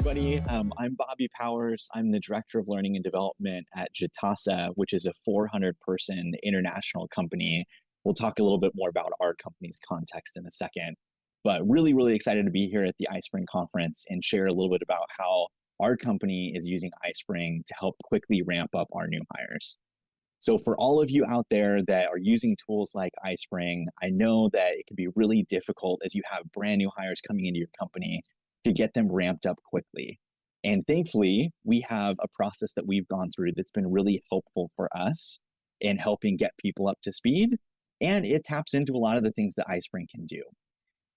everybody. I'm Bobby Powers. I'm the Director of Learning and Development at Jitasa, which is a 400-person international company. We'll talk a little bit more about our company's context in a second. But really, really excited to be here at the iSpring conference and share a little bit about how our company is using iSpring to help quickly ramp up our new hires. So for all of you out there that are using tools like iSpring, I know that it can be really difficult as you have brand new hires coming into your company to get them ramped up quickly. And thankfully, we have a process that we've gone through that's been really helpful for us in helping get people up to speed. And it taps into a lot of the things that iSpring can do.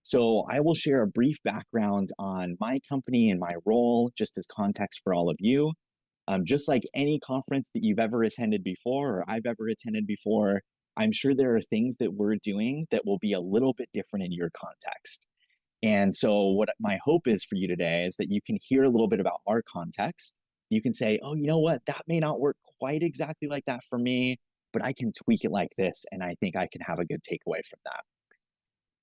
So I will share a brief background on my company and my role, just as context for all of you. Just like any conference that you've ever attended before or I've ever attended before, I'm sure there are things that we're doing that will be a little bit different in your context. And so what my hope is for you today is that you can hear a little bit about our context. You can say, oh, you know what, that may not work quite exactly like that for me, but I can tweak it like this, and I think I can have a good takeaway from that.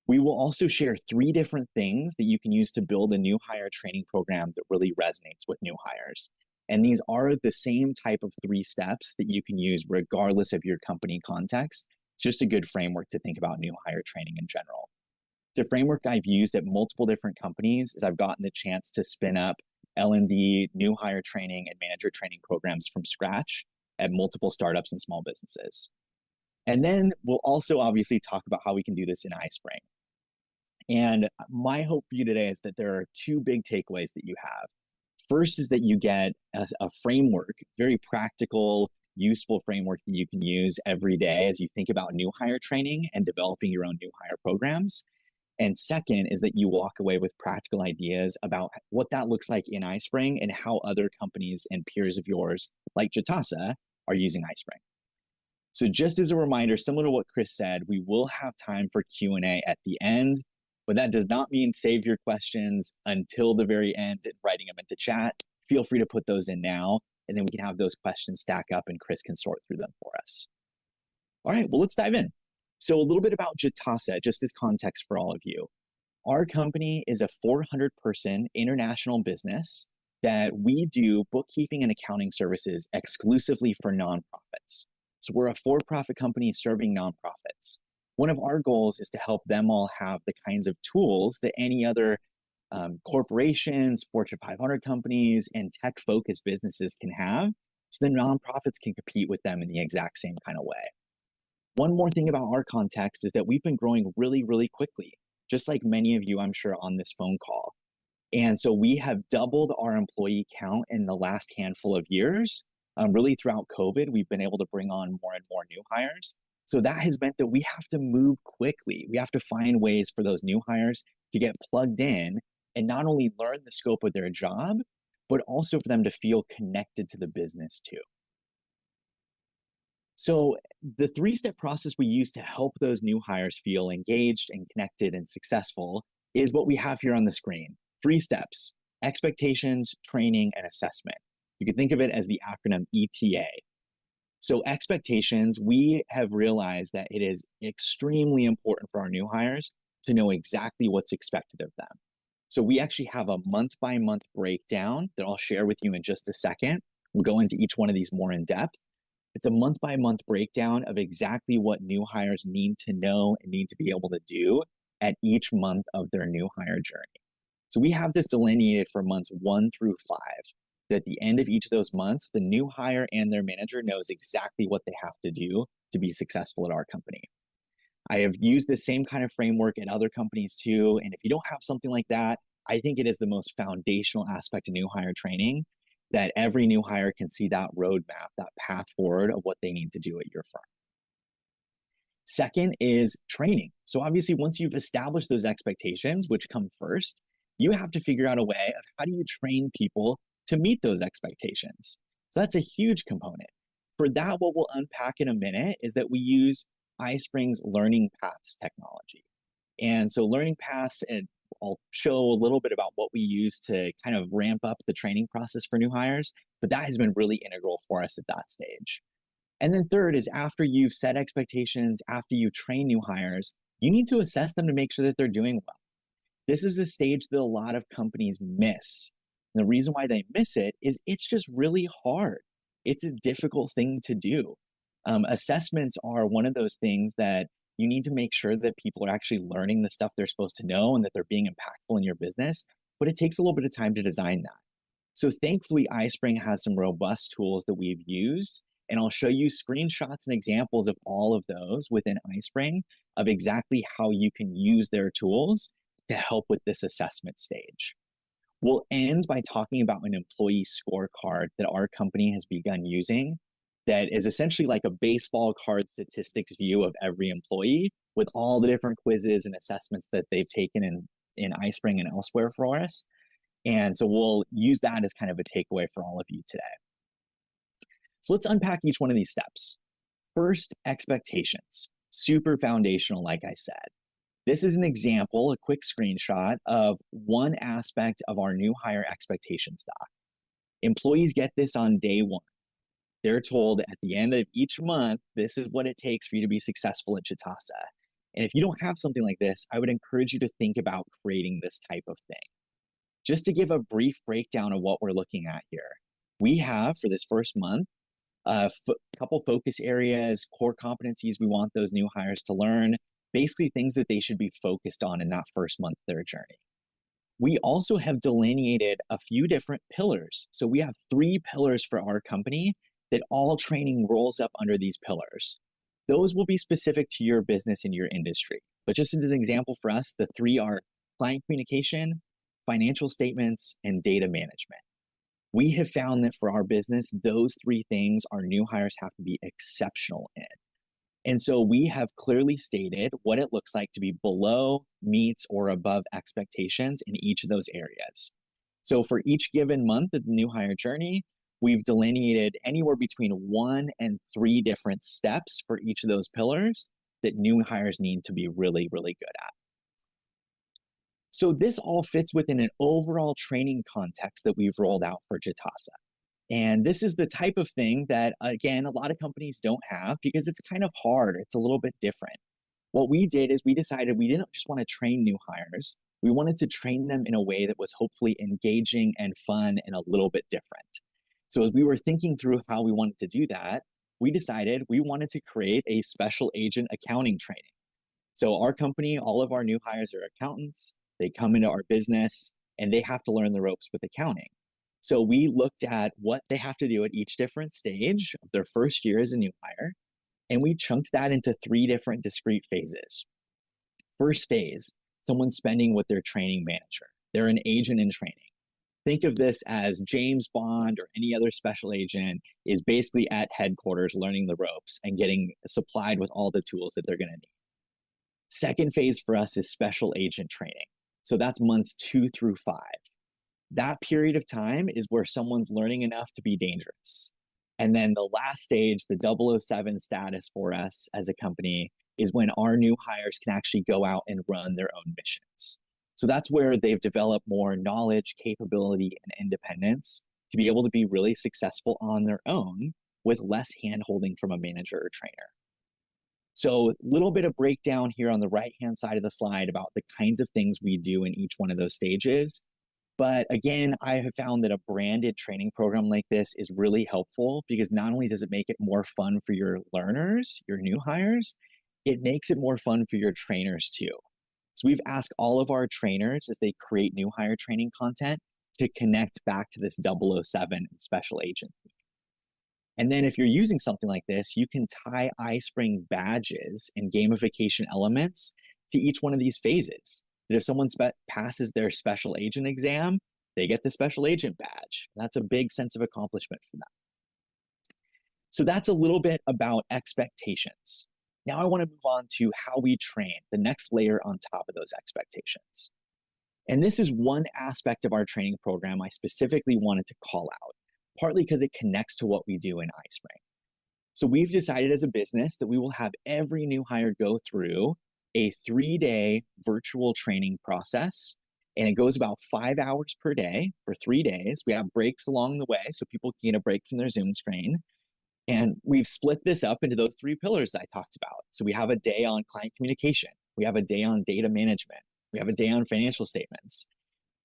We will also share 3 different things that you can use to build a new hire training program that really resonates with new hires. And these are the same type of 3 steps that you can use regardless of your company context. It's just a good framework to think about new hire training in general. It's a framework I've used at multiple different companies as I've gotten the chance to spin up L&D, new hire training, and manager training programs from scratch at multiple startups and small businesses. And then we'll also obviously talk about how we can do this in iSpring. And my hope for you today is that there are 2 big takeaways that you have. First is that you get a framework, very practical, useful framework that you can use every day as you think about new hire training and developing your own new hire programs. And second is that you walk away with practical ideas about what that looks like in iSpring and how other companies and peers of yours, like Jitasa, are using iSpring. So just as a reminder, similar to what Chris said, we will have time for Q&A at the end, but that does not mean save your questions until the very end and writing them into chat. Feel free to put those in now, and then we can have those questions stack up and Chris can sort through them for us. All right, well, let's dive in. So a little bit about Jitasa, just as context for all of you. Our company is a 400-person international business that we do bookkeeping and accounting services exclusively for nonprofits. So we're a for-profit company serving nonprofits. One of our goals is to help them all have the kinds of tools that any other corporations, Fortune 500 companies, and tech-focused businesses can have, so the nonprofits can compete with them in the exact same kind of way. One more thing about our context is that we've been growing really, really quickly, just like many of you, I'm sure, on this phone call. And so we have doubled our employee count in the last handful of years. Really throughout COVID, we've been able to bring on more and more new hires. So that has meant that we have to move quickly. We have to find ways for those new hires to get plugged in and not only learn the scope of their job, but also for them to feel connected to the business too. So the 3-step process we use to help those new hires feel engaged and connected and successful is what we have here on the screen. 3 steps: expectations, training, and assessment. You can think of it as the acronym ETA. So expectations, we have realized that it is extremely important for our new hires to know exactly what's expected of them. So we actually have a month-by-month breakdown that I'll share with you in just a second. We'll go into each one of these more in depth. It's a month-by-month breakdown of exactly what new hires need to know and need to be able to do at each month of their new hire journey. So we have this delineated for months 1 through 5. At the end of each of those months, the new hire and their manager knows exactly what they have to do to be successful at our company. I have used the same kind of framework at other companies too, and if you don't have something like that, I think it is the most foundational aspect of new hire training, that every new hire can see that roadmap, that path forward of what they need to do at your firm. Second is training. So obviously, once you've established those expectations, which come first, you have to figure out a way of how do you train people to meet those expectations. So that's a huge component. For that, what we'll unpack in a minute is that we use iSpring's Learning Paths technology. And so Learning Paths, and I'll show a little bit about what we use to kind of ramp up the training process for new hires, but that has been really integral for us at that stage. And then third is after you've set expectations, after you train new hires, you need to assess them to make sure that they're doing well. This is a stage that a lot of companies miss. And the reason why they miss it is it's just really hard. It's a difficult thing to do. Assessments are one of those things that you need to make sure that people are actually learning the stuff they're supposed to know and that they're being impactful in your business, but it takes a little bit of time to design that. So thankfully, iSpring has some robust tools that we've used, and I'll show you screenshots and examples of all of those within iSpring of exactly how you can use their tools to help with this assessment stage. We'll end by talking about an employee scorecard that our company has begun using that is essentially like a baseball card statistics view of every employee with all the different quizzes and assessments that they've taken in iSpring and elsewhere for us. And so we'll use that as kind of a takeaway for all of you today. So let's unpack each one of these steps. First, expectations. Super foundational, like I said. This is an example, a quick screenshot of one aspect of our new hire expectations doc. Employees get this on day one. They're told at the end of each month, this is what it takes for you to be successful at Jitasa. And if you don't have something like this, I would encourage you to think about creating this type of thing. Just to give a brief breakdown of what we're looking at here, we have for this first month, a couple focus areas, core competencies we want those new hires to learn, basically things that they should be focused on in that first month of their journey. We also have delineated a few different pillars. So we have 3 pillars for our company that all training rolls up under these pillars. Those will be specific to your business and your industry. But just as an example for us, the 3 are client communication, financial statements, and data management. We have found that for our business, those 3 things our new hires have to be exceptional in. And so we have clearly stated what it looks like to be below, meets, or above expectations in each of those areas. So for each given month of the new hire journey, we've delineated anywhere between 1 and 3 different steps for each of those pillars that new hires need to be really, really good at. So this all fits within an overall training context that we've rolled out for Jitasa. And this is the type of thing that, again, a lot of companies don't have because it's kind of hard. It's a little bit different. What we did is we decided we didn't just want to train new hires. We wanted to train them in a way that was hopefully engaging and fun and a little bit different. So as we were thinking through how we wanted to do that, we decided we wanted to create a special agent accounting training. So our company, all of our new hires are accountants. They come into our business and they have to learn the ropes with accounting. So we looked at what they have to do at each different stage of their first year as a new hire, and we chunked that into 3 different discrete phases. First phase, someone spending with their training manager. They're an agent in training. Think of this as James Bond or any other special agent is basically at headquarters learning the ropes and getting supplied with all the tools that they're going to need. Second phase for us is special agent training. So that's months 2 through 5. That period of time is where someone's learning enough to be dangerous. And then the last stage, the 007 status for us as a company, is when our new hires can actually go out and run their own missions. So that's where they've developed more knowledge, capability, and independence to be able to be really successful on their own with less hand-holding from a manager or trainer. So a little bit of breakdown here on the right-hand side of the slide about the kinds of things we do in each one of those stages. But again, I have found that a branded training program like this is really helpful because not only does it make it more fun for your learners, your new hires, it makes it more fun for your trainers too. So we've asked all of our trainers as they create new hire training content to connect back to this 007 and special agent. And then if you're using something like this, you can tie iSpring badges and gamification elements to each one of these phases. That if someone passes their special agent exam, they get the special agent badge. That's a big sense of accomplishment for them. So that's a little bit about expectations. Now I want to move on to how we train, the next layer on top of those expectations. And this is one aspect of our training program I specifically wanted to call out, partly because it connects to what we do in iSpring. So we've decided as a business that we will have every new hire go through a 3-day virtual training process, and it goes about 5 hours per day for 3 days. We have breaks along the way so people can get a break from their Zoom screen. And we've split this up into those 3 pillars that I talked about. So we have a day on client communication. We have a day on data management. We have a day on financial statements.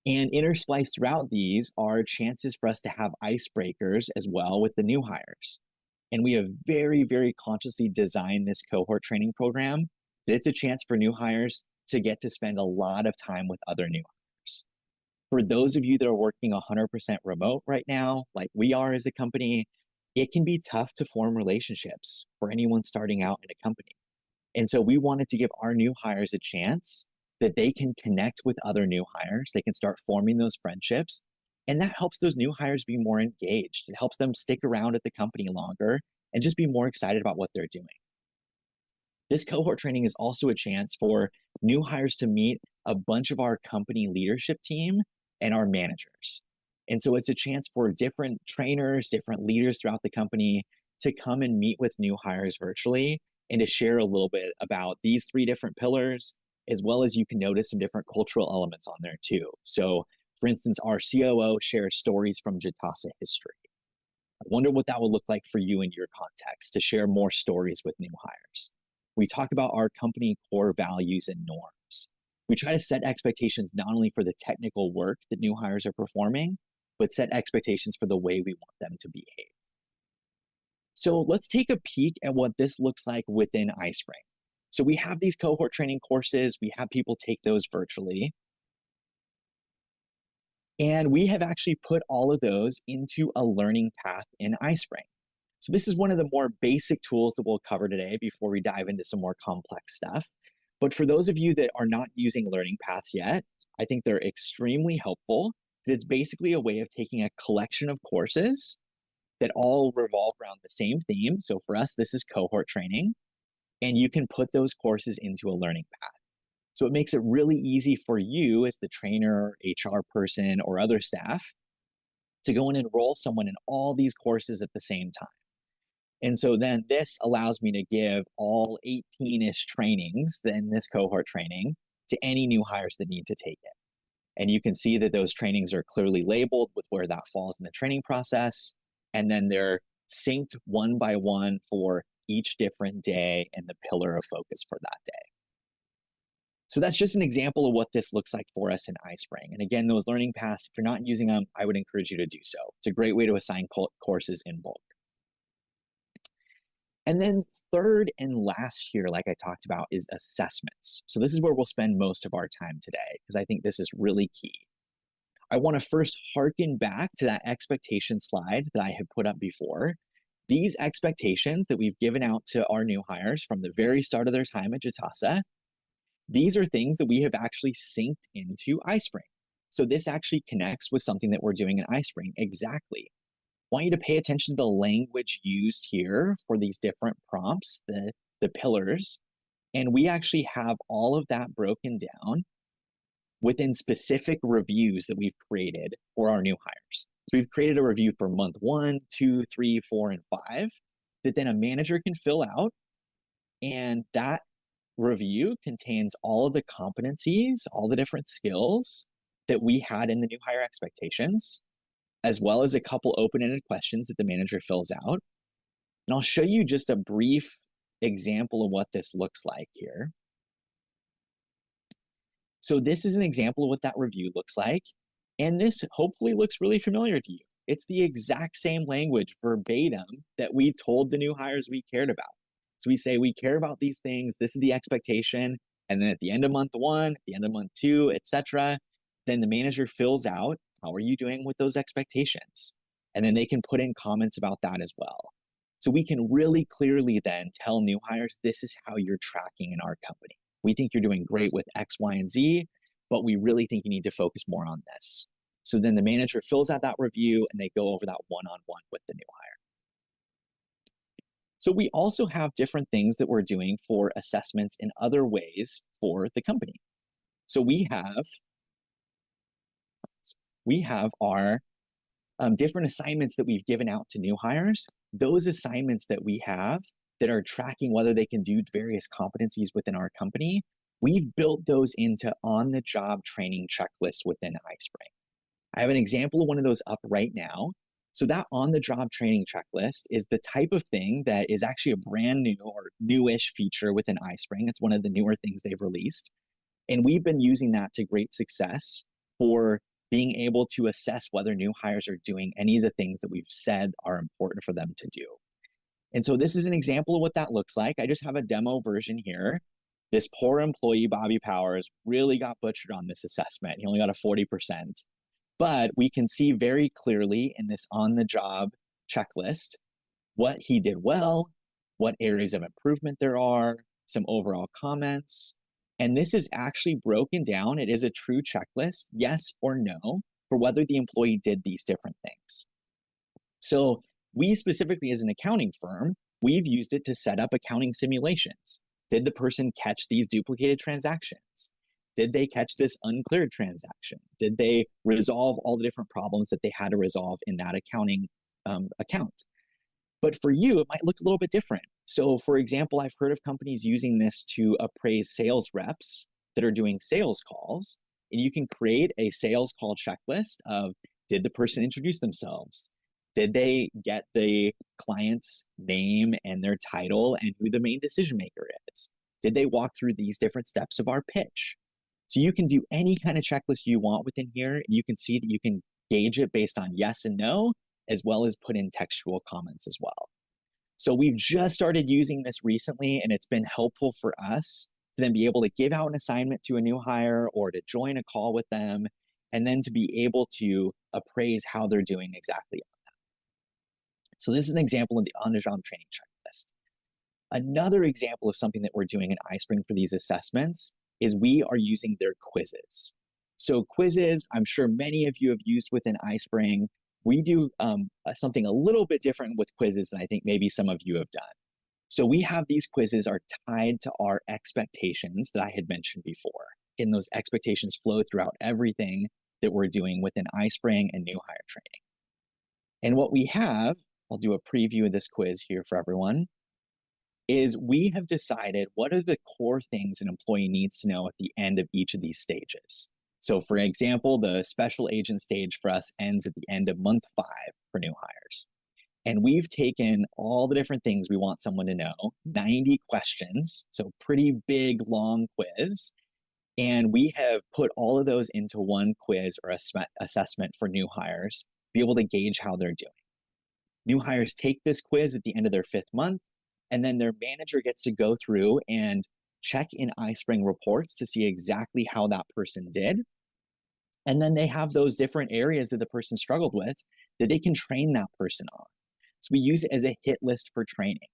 And interspliced throughout these are chances for us to have icebreakers as well with the new hires. And we have very, very consciously designed this cohort training program that it's a chance for new hires to get to spend a lot of time with other new hires. For those of you that are working 100% remote right now, like we are as a company, it can be tough to form relationships for anyone starting out in a company. And so we wanted to give our new hires a chance that they can connect with other new hires. They can start forming those friendships. And that helps those new hires be more engaged. It helps them stick around at the company longer and just be more excited about what they're doing. This cohort training is also a chance for new hires to meet a bunch of our company leadership team and our managers. And so it's a chance for different trainers, different leaders throughout the company to come and meet with new hires virtually and to share a little bit about these three different pillars, as well as you can notice some different cultural elements on there too. So for instance, our COO shares stories from Jitasa history. I wonder what that would look like for you in your context to share more stories with new hires. We talk about our company core values and norms. We try to set expectations not only for the technical work that new hires are performing, but set expectations for the way we want them to behave. So let's take a peek at what this looks like within iSpring. So we have these cohort training courses. We have people take those virtually. And we have actually put all of those into a learning path in iSpring. So this is one of the more basic tools that we'll cover today before we dive into some more complex stuff. But for those of you that are not using learning paths yet, I think they're extremely helpful because it's basically a way of taking a collection of courses that all revolve around the same theme. So for us, this is cohort training, and you can put those courses into a learning path. So it makes it really easy for you as the trainer, HR person, or other staff to go and enroll someone in all these courses at the same time. And so then this allows me to give all 18-ish trainings in this cohort training to any new hires that need to take it. And you can see that those trainings are clearly labeled with where that falls in the training process. And then they're synced one by one for each different day and the pillar of focus for that day. So that's just an example of what this looks like for us in iSpring. And again, those learning paths, if you're not using them, I would encourage you to do so. It's a great way to assign courses in bulk. And then third and last here, like I talked about, is assessments. So this is where we'll spend most of our time today, because I think this is really key. I want to first harken back to that expectation slide that I had put up before. These expectations that we've given out to our new hires from the very start of their time at Jitasa, these are things that we have actually synced into iSpring. So this actually connects with something that we're doing in iSpring exactly. I want you to pay attention to the language used here for these different prompts, the pillars. And we actually have all of that broken down within specific reviews that we've created for our new hires. So we've created a review for month 1, 2, 3, 4, and 5 that then a manager can fill out. And that review contains all of the competencies, all the different skills that we had in the new hire expectations, as well as a couple open-ended questions that the manager fills out. And I'll show you just a brief example of what this looks like here. So this is an example of what that review looks like. And this hopefully looks really familiar to you. It's the exact same language verbatim that we told the new hires we cared about. So we say, we care about these things. This is the expectation. And then at the end of month 1, at the end of month 2, etc., then the manager fills out, how are you doing with those expectations? And then they can put in comments about that as well. So we can really clearly then tell new hires, this is how you're tracking in our company. We think you're doing great with X, Y, and Z, but we really think you need to focus more on this. So then the manager fills out that review and they go over that one-on-one with the new hire. So we also have different things that we're doing for assessments in other ways for the company. So we have our different assignments that we've given out to new hires. Those assignments that we have that are tracking whether they can do various competencies within our company, we've built those into on-the-job training checklists within iSpring. I have an example of one of those up right now. So that on-the-job training checklist is the type of thing that is actually a brand new or newish feature within iSpring. It's one of the newer things they've released. And we've been using that to great success for being able to assess whether new hires are doing any of the things that we've said are important for them to do. And so this is an example of what that looks like. I just have a demo version here. This poor employee, Bobby Powers, really got butchered on this assessment. He only got a 40%. But we can see very clearly in this on-the-job checklist what he did well, what areas of improvement there are, some overall comments. And this is actually broken down. It is a true checklist, yes or no, for whether the employee did these different things. So we specifically as an accounting firm, we've used it to set up accounting simulations. Did the person catch these duplicated transactions? Did they catch this uncleared transaction? Did they resolve all the different problems that they had to resolve in that accounting account? But for you, it might look a little bit different. So for example, I've heard of companies using this to appraise sales reps that are doing sales calls. And you can create a sales call checklist of, did the person introduce themselves? Did they get the client's name and their title and who the main decision maker is? Did they walk through these different steps of our pitch? So you can do any kind of checklist you want within here. You can see that you can gauge it based on yes and no, as well as put in textual comments as well. So we've just started using this recently, and it's been helpful for us to then be able to give out an assignment to a new hire or to join a call with them, and then to be able to appraise how they're doing exactly on that. So this is an example of the on-the-job training checklist. Another example of something that we're doing in iSpring for these assessments is we are using their quizzes. So quizzes, I'm sure many of you have used within iSpring. We do something a little bit different with quizzes than I think maybe some of you have done. So we have these quizzes are tied to our expectations that I had mentioned before. And those expectations flow throughout everything that we're doing within iSpring and new hire training. And what we have, I'll do a preview of this quiz here for everyone, is we have decided what are the core things an employee needs to know at the end of each of these stages. So for example, the special agent stage for us ends at the end of month 5 for new hires. And we've taken all the different things we want someone to know, 90 questions, so pretty big, long quiz. And we have put all of those into one quiz or assessment for new hires to be able to gauge how they're doing. New hires take this quiz at the end of their 5th month, and then their manager gets to go through and check in iSpring reports to see exactly how that person did. And then they have those different areas that the person struggled with that they can train that person on. So we use it as a hit list for training.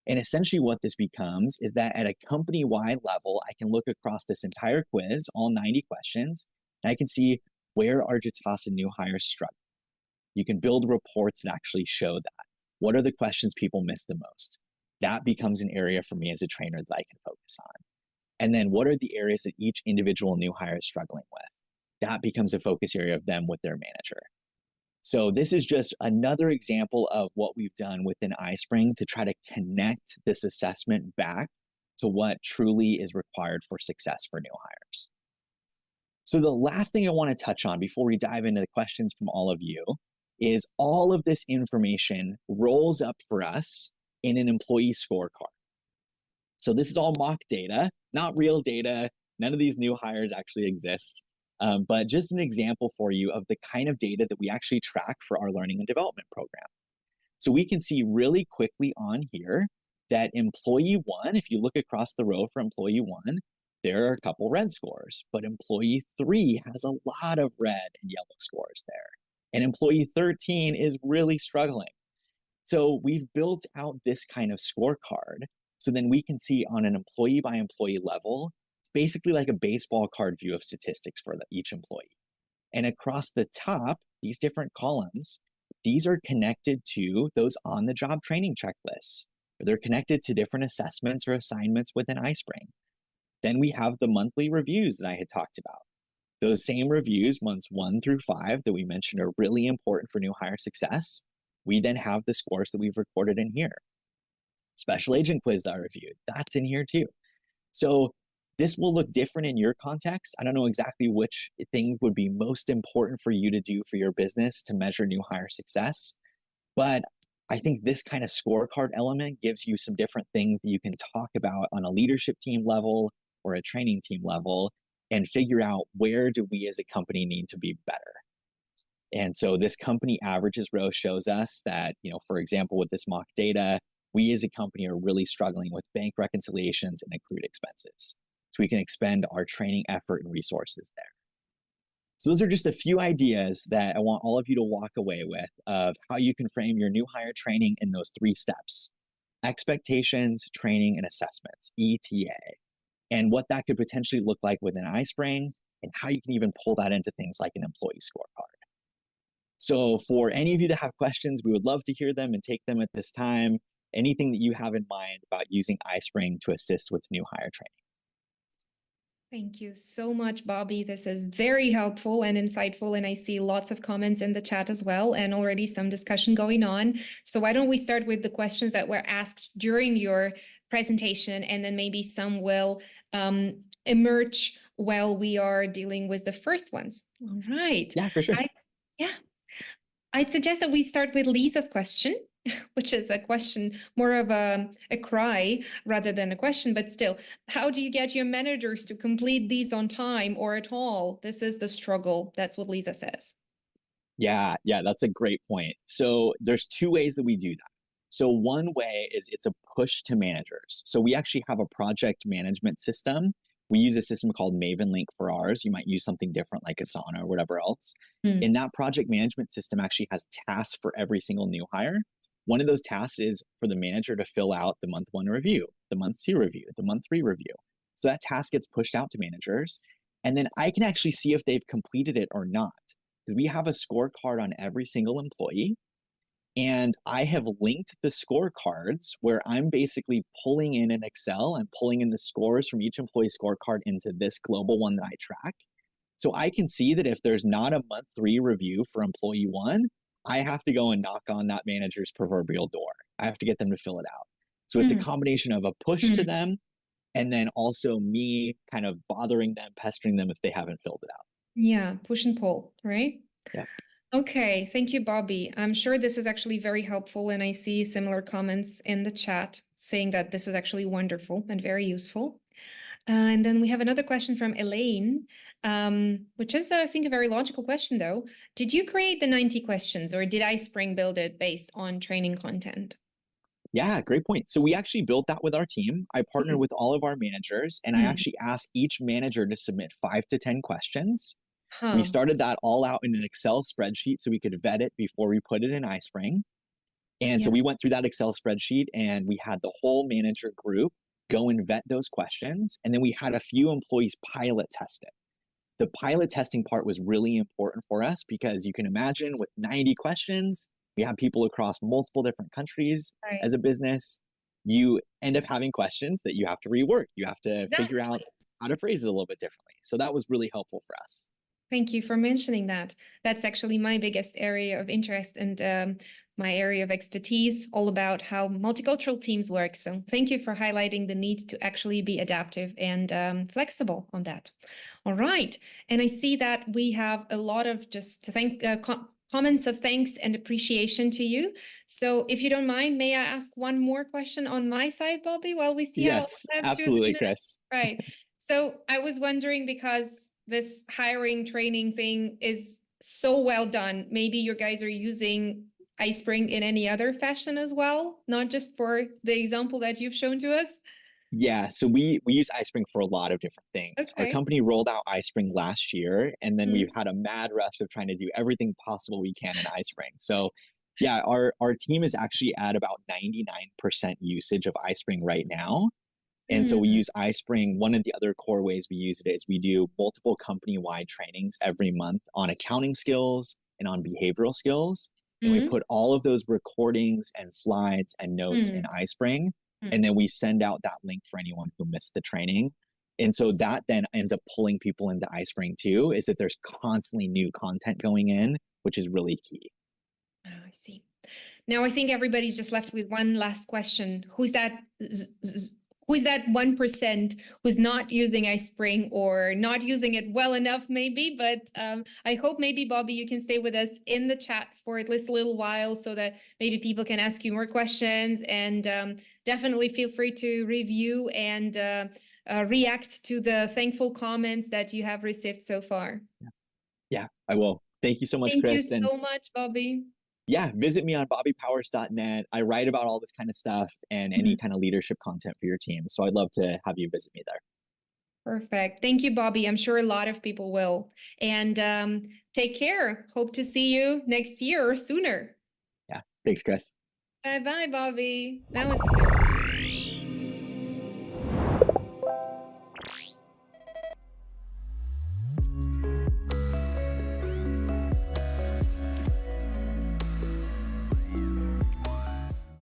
And essentially what this becomes is that at a company-wide level, I can look across this entire quiz, all 90 questions, and I can see where are Jitasa new hires struggling. You can build reports that actually show that. What are the questions people miss the most? That becomes an area for me as a trainer that I can focus on. And then what are the areas that each individual new hire is struggling with? That becomes a focus area of them with their manager. So this is just another example of what we've done within iSpring to try to connect this assessment back to what truly is required for success for new hires. So the last thing I want to touch on before we dive into the questions from all of you is all of this information rolls up for us in an employee scorecard. So this is all mock data, not real data. None of these new hires actually exist, but just an example for you of the kind of data that we actually track for our learning and development program. So we can see really quickly on here that employee 1, if you look across the row for employee 1, there are a couple red scores, but employee 3 has a lot of red and yellow scores there. And employee 13 is really struggling. So we've built out this kind of scorecard. So then we can see on an employee by employee level, it's basically like a baseball card view of statistics for each employee. And across the top, these different columns, these are connected to those on-the-job training checklists. They're connected to different assessments or assignments within iSpring. Then we have the monthly reviews that I had talked about. Those same reviews, months 1 through 5, that we mentioned are really important for new hire success. We then have the scores that we've recorded in here. Special agent quiz that I reviewed, that's in here too. So this will look different in your context. I don't know exactly which thing would be most important for you to do for your business to measure new hire success, but I think this kind of scorecard element gives you some different things that you can talk about on a leadership team level or a training team level and figure out where do we as a company need to be better. And so this company averages row shows us that, for example, with this mock data, we as a company are really struggling with bank reconciliations and accrued expenses. So we can expend our training effort and resources there. So those are just a few ideas that I want all of you to walk away with of how you can frame your new hire training in those 3 steps: expectations, training, and assessments, ETA, and what that could potentially look like within iSpring, and how you can even pull that into things like an employee scorecard. So for any of you that have questions, we would love to hear them and take them at this time. Anything that you have in mind about using iSpring to assist with new hire training. Thank you so much, Bobby. This is very helpful and insightful, and I see lots of comments in the chat as well, and already some discussion going on. So why don't we start with the questions that were asked during your presentation, and then maybe some will emerge while we are dealing with the first ones. All right. Yeah, for sure. I'd suggest that we start with Lisa's question, which is a question, more of a cry rather than a question, but still, how do you get your managers to complete these on time or at all? This is the struggle. That's what Lisa says. Yeah, that's a great point. So there's 2 ways that we do that. So one way is it's a push to managers. So we actually have a project management system. We use a system called Maven Link for ours. You might use something different like Asana or whatever else. And that project management system actually has tasks for every single new hire. One of those tasks is for the manager to fill out the month 1 review, the month 2 review, the month 3 review. So that task gets pushed out to managers. And then I can actually see if they've completed it or not. Because we have a scorecard on every single employee. And I have linked the scorecards where I'm basically pulling in an Excel and pulling in the scores from each employee scorecard into this global one that I track. So I can see that if there's not a month 3 review for employee 1, I have to go and knock on that manager's proverbial door. I have to get them to fill it out. So it's a combination of a push to them and then also me kind of bothering them, pestering them if they haven't filled it out. Yeah, push and pull, right? Yeah. Okay, thank you, Bobby. I'm sure this is actually very helpful, and I see similar comments in the chat saying that this is actually wonderful and very useful. And then we have another question from Elaine, which is, I think, a very logical question, though. Did you create the 90 questions, or did iSpring build it based on training content? Yeah, great point. So we actually built that with our team. I partnered with all of our managers, and I actually asked each manager to submit 5 to 10 questions. We started that all out in an Excel spreadsheet so we could vet it before we put it in iSpring. And so we went through that Excel spreadsheet and we had the whole manager group go and vet those questions. And then we had a few employees pilot test it. The pilot testing part was really important for us because you can imagine with 90 questions, we have people across multiple different countries. As a business. You end up having questions that you have to rework. You have to figure out how to phrase it a little bit differently. So that was really helpful for us. Thank you for mentioning that. That's actually my biggest area of interest and my area of expertise, all about how multicultural teams work. So thank you for highlighting the need to actually be adaptive and flexible on that. All right. And I see that we have a lot of comments of thanks and appreciation to you. So if you don't mind, may I ask one more question on my side, Bobby, while we still Yes, have absolutely, Chris. Right. So I was wondering, because this hiring training thing is so well done, maybe you guys are using iSpring in any other fashion as well, not just for the example that you've shown to us? Yeah, so we use iSpring for a lot of different things. Our Okay. company rolled out iSpring last year, and then we've had a mad rush of trying to do everything possible we can in iSpring. So yeah, our team is actually at about 99% usage of iSpring right now. And so we use iSpring. One of the other core ways we use it is we do multiple company-wide trainings every month on accounting skills and on behavioral skills. And we put all of those recordings and slides and notes in iSpring. And then we send out that link for anyone who missed the training. And so that then ends up pulling people into iSpring too, is that there's constantly new content going in, which is really key. Oh, I see. Now I think everybody's just left with one last question. Who's that 1% who's not using iSpring or not using it well enough, maybe? But I hope maybe, Bobby, you can stay with us in the chat for at least a little while so that maybe people can ask you more questions. And definitely feel free to review and react to the thankful comments that you have received so far. Yeah, I will. Thank you so much, Thank you Chris. And so much, Bobby. yeah, visit me on bobbypowers.net. I write about all this kind of stuff and any kind of leadership content for your team. So I'd love to have you visit me there. Perfect. Thank you, Bobby. I'm sure a lot of people will. And take care. Hope to see you next year or sooner. Yeah, thanks, Chris. Bye-bye, Bobby. That was